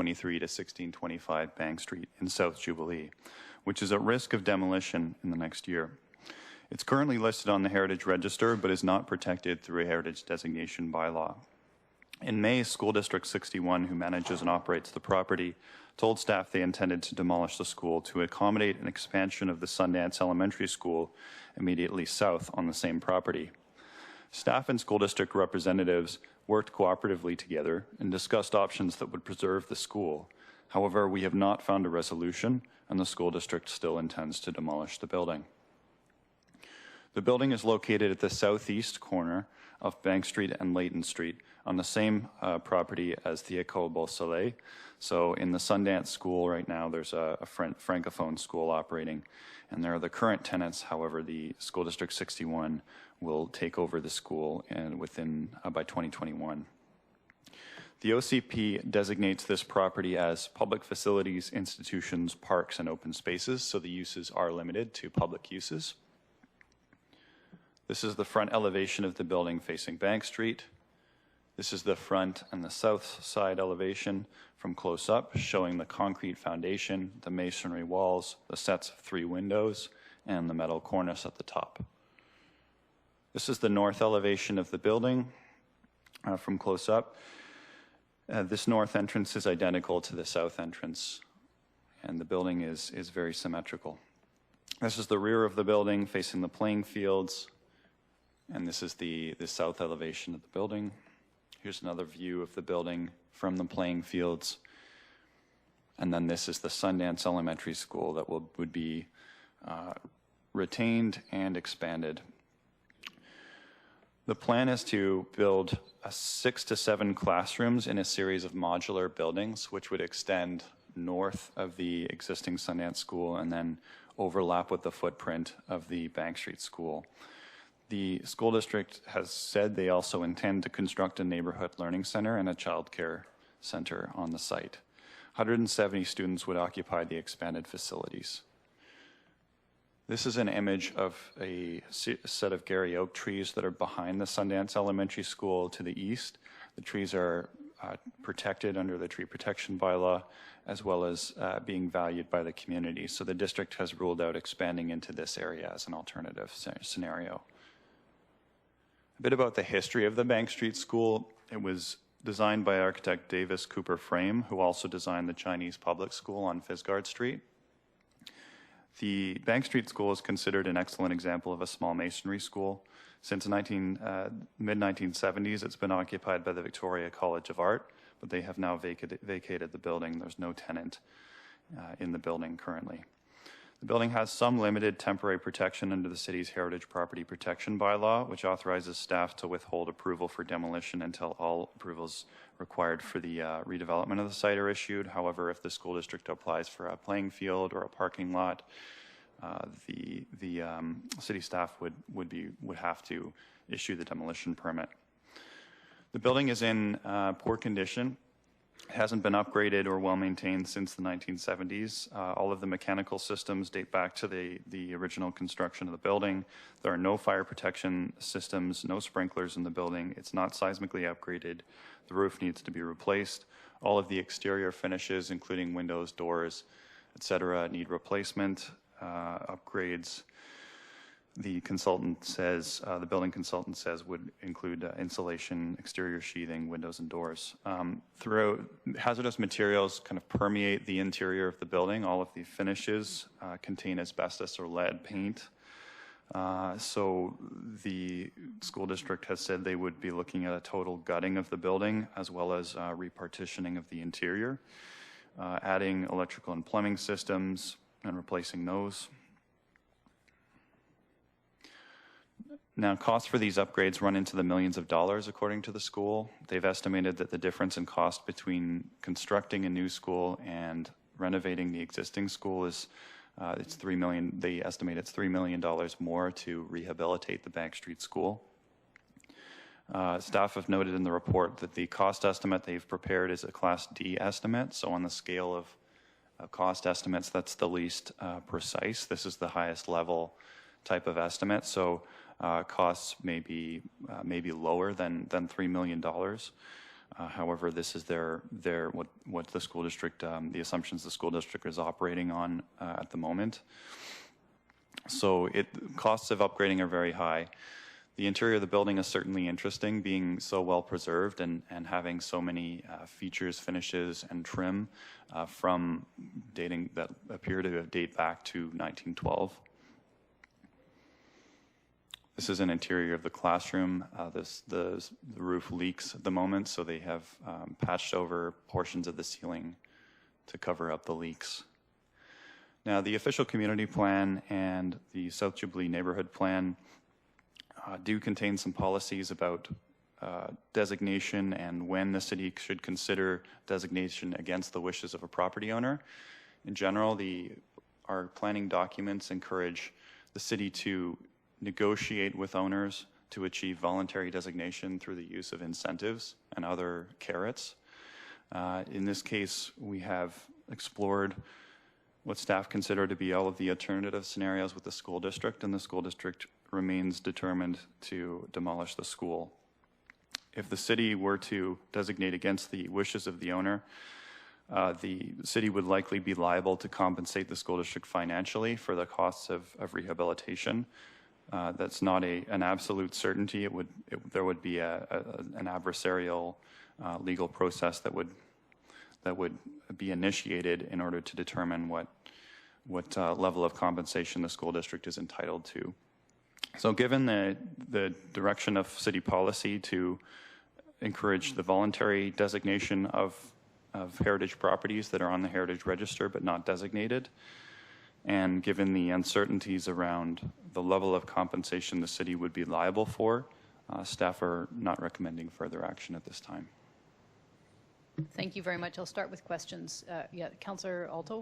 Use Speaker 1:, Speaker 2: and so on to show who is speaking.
Speaker 1: 1623 to 1625 Bank Street in South Jubilee, which is at risk of demolition in the next year. It's currently listed on the Heritage Register, but is not protected through a heritage designation bylaw. In May, School District 61, who manages and operates the property, told staff they intended to demolish the school to accommodate an expansion of the Sundance Elementary School immediately south on the same property. Staff and school district representatives worked cooperatively together and discussed options that would preserve the school. However, we have not found a resolution, and the school district still intends to demolish the building. The building is located at the southeast corner of Bank Street and Layton Street on the same property as the École Beau Soleil. So in the Sundance School right now, there's a Francophone school operating, and they're the current tenants. However, the School District 61 will take over the school and by 2021. The OCP designates this property as public facilities, institutions, parks, and open spaces, so the uses are limited to public uses. This is the front elevation of the building facing Bank Street. This is the front and the south side elevation from close up, showing the concrete foundation, the masonry walls, the sets of 3 windows, and the metal cornice at the top. This is the north elevation of the building from close up. This north entrance is identical to the south entrance, and the building is very symmetrical. This is the rear of the building facing the playing fields, and this is the south elevation of the building. Here's another view of the building from the playing fields. And then this is the Sundance Elementary School that would be retained and expanded. The plan is to build 6 to 7 classrooms in a series of modular buildings, which would extend north of the existing Sundance School and then overlap with the footprint of the Bank Street School. The school district has said they also intend to construct a neighborhood learning center and a child care center on the site. 170 students would occupy the expanded facilities. This is an image of a set of Gary oak trees that are behind the Sundance Elementary School to the east. The trees are protected under the tree protection bylaw, as well as being valued by the community. So the district has ruled out expanding into this area as an alternative scenario. A bit about the history of the Bank Street School. It was designed by architect Davis Cooper Frame, who also designed the Chinese Public School on Fisgard Street. The Bank Street School is considered an excellent example of a small masonry school. Since mid-1970s, it's been occupied by the Victoria College of Art, but they have now vacated the building. There's no tenant in the building currently. The building has some limited temporary protection under the city's Heritage Property Protection Bylaw, which authorizes staff to withhold approval for demolition until all approvals required for the redevelopment of the site are issued. However, if the school district applies for a playing field or a parking lot, the city staff would have to issue the demolition permit. The building is in poor condition. It hasn't been upgraded or well maintained since the 1970s. All of the mechanical systems date back to the original construction of the building. There are no fire protection systems, no sprinklers in the building. It's not seismically upgraded. The roof needs to be replaced. All of the exterior finishes, including windows, doors, etc., need replacement, upgrades. The consultant says, the building consultant says, would include insulation, exterior sheathing, windows and doors. Throughout, hazardous materials kind of permeate the interior of the building. All of the finishes contain asbestos or lead paint. So the school district has said they would be looking at a total gutting of the building as well as repartitioning of the interior, adding electrical and plumbing systems and replacing those. Now, costs for these upgrades run into the millions of dollars, according to the school. They've estimated that the difference in cost between constructing a new school and renovating the existing school is it's $3 million. They estimate it's $3 million more to rehabilitate the Bank Street School. Staff have noted in the report that the cost estimate they've prepared is a Class D estimate. So on the scale of cost estimates, that's the least precise. This is the highest level type of estimate. So costs may be lower than $3 million. However, this is what the school district, the assumptions the school district is operating on at the moment. So costs of upgrading are very high. The interior of the building is certainly interesting, being so well preserved and having so many features, finishes, and trim from dating that appear to date back to 1912. This is an interior of the classroom. The roof leaks at the moment, so they have patched over portions of the ceiling to cover up the leaks. Now, the official community plan and the South Jubilee neighborhood plan do contain some policies about designation and when the city should consider designation against the wishes of a property owner. In general, our planning documents encourage the city to negotiate with owners to achieve voluntary designation through the use of incentives and other carrots. In this case, we have explored what staff consider to be all of the alternative scenarios with the school district, and the school district remains determined to demolish the school. If the city were to designate against the wishes of the owner, the city would likely be liable to compensate the school district financially for the costs of rehabilitation. That's not an absolute certainty. There would be an adversarial legal process that would be initiated in order to determine what level of compensation the school district is entitled to. So given the direction of city policy to encourage the voluntary designation of heritage properties that are on the Heritage Register but not designated, and given the uncertainties around the level of compensation the city would be liable for, staff are not recommending further action at this time.
Speaker 2: Thank you very much. I'll start with questions. Yeah, Councillor Alto.